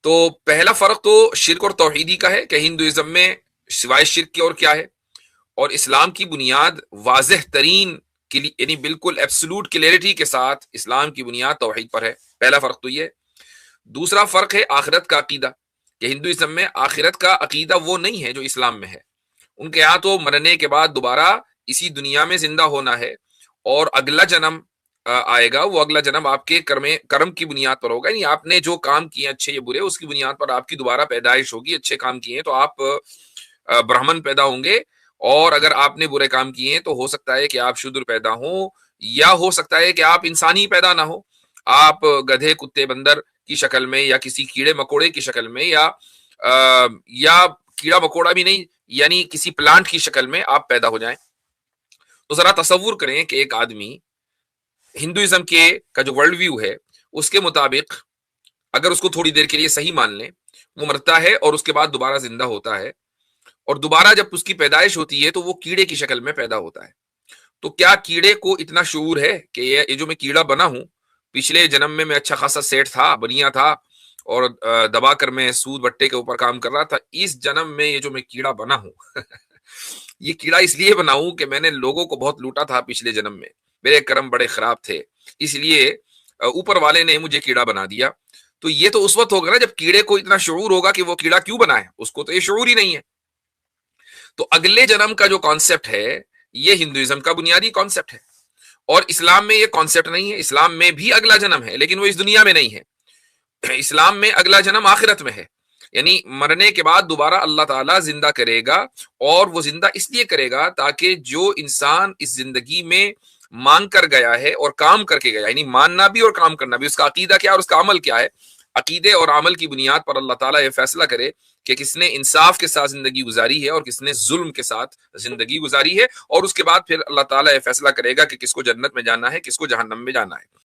تو پہلا فرق تو شرک اور توحیدی کا ہے کہ ہندوازم میں سوائے شرک کے اور کیا ہے، اور اسلام کی بنیاد واضح ترین یعنی بالکل ایبسلوٹ کلیئرٹی کے ساتھ اسلام کی بنیاد توحید پر ہے۔ پہلا فرق تو یہ ہے۔ دوسرا فرق ہے آخرت کا عقیدہ، کہ ہندوازم میں آخرت کا عقیدہ وہ نہیں ہے جو اسلام میں ہے۔ ان کے یہاں تو مرنے کے بعد دوبارہ اسی دنیا میں زندہ ہونا ہے، اور اگلا جنم آئے گا، وہ اگلا جنم آپ کے کرم کی بنیاد پر ہوگا، یعنی آپ نے جو کام کیے اچھے یا برے، اس کی بنیاد پر آپ کی دوبارہ پیدائش ہوگی۔ اچھے کام کیے ہیں تو آپ برہمن پیدا ہوں گے، اور اگر آپ نے برے کام کیے ہیں تو ہو سکتا ہے کہ آپ شودر پیدا ہوں، یا ہو سکتا ہے کہ آپ انسانی پیدا نہ ہو، آپ گدھے، کتے، بندر کی شکل میں، یا کسی کیڑے مکوڑے کی شکل میں، یا کیڑا مکوڑا بھی نہیں، یعنی کسی پلانٹ کی شکل میں آپ پیدا ہو جائیں۔ تو ذرا تصور کریں کہ ایک آدمی ہندوازم کا جو ورلڈ ویو ہے اس کے مطابق اگر اس کو تھوڑی دیر کے لیے صحیح مان لیں، وہ مرتا ہے اور اس کے بعد دوبارہ زندہ ہوتا ہے، اور دوبارہ جب اس کی پیدائش ہوتی ہے تو وہ کیڑے کی شکل میں پیدا ہوتا ہے۔ تو کیا کیڑے کو اتنا شعور ہے کہ یہ جو میں کیڑا بنا ہوں، پچھلے جنم میں اچھا خاصا سیٹ تھا، بنیا تھا، اور دبا کر میں سود بٹے کے اوپر کام کر رہا تھا، اس جنم میں یہ جو میں کیڑا بنا ہوں یہ کیڑا اس لیے بنا ہوں کہ میں نے لوگوں کو بہت لوٹا تھا پچھلے جنم میں، میرے کرم بڑے خراب تھے، اس لیے اوپر والے نے مجھے کیڑا بنا دیا۔ تو یہ تو اس وقت ہوگا نا جب کیڑے کو اتنا شعور ہوگا کہ وہ کیڑا کیوں بنا ہے، اس کو تو یہ شعور ہی نہیں ہے۔ تو اگلے جنم کا جو کانسیپٹ ہے یہ ہندوازم کا بنیادی کانسیپٹ ہے، اور اسلام میں یہ کانسیپٹ نہیں ہے۔ اسلام میں بھی اگلا جنم ہے لیکن وہ اس دنیا میں نہیں ہے۔ اسلام میں اگلا جنم آخرت میں ہے، یعنی مرنے کے بعد دوبارہ اللہ تعالیٰ زندہ کرے گا، اور وہ زندہ اس لیے کرے گا تاکہ جو انسان اس زندگی میں مانگ کر گیا ہے اور کام کر کے گیا، یعنی ماننا بھی اور کام کرنا بھی، اس کا عقیدہ کیا اور اس کا عمل کیا ہے، عقیدے اور عمل کی بنیاد پر اللہ تعالیٰ یہ فیصلہ کرے کہ کس نے انصاف کے ساتھ زندگی گزاری ہے اور کس نے ظلم کے ساتھ زندگی گزاری ہے، اور اس کے بعد پھر اللہ تعالیٰ یہ فیصلہ کرے گا کہ کس کو جنت میں جانا ہے، کس کو جہنم میں جانا ہے۔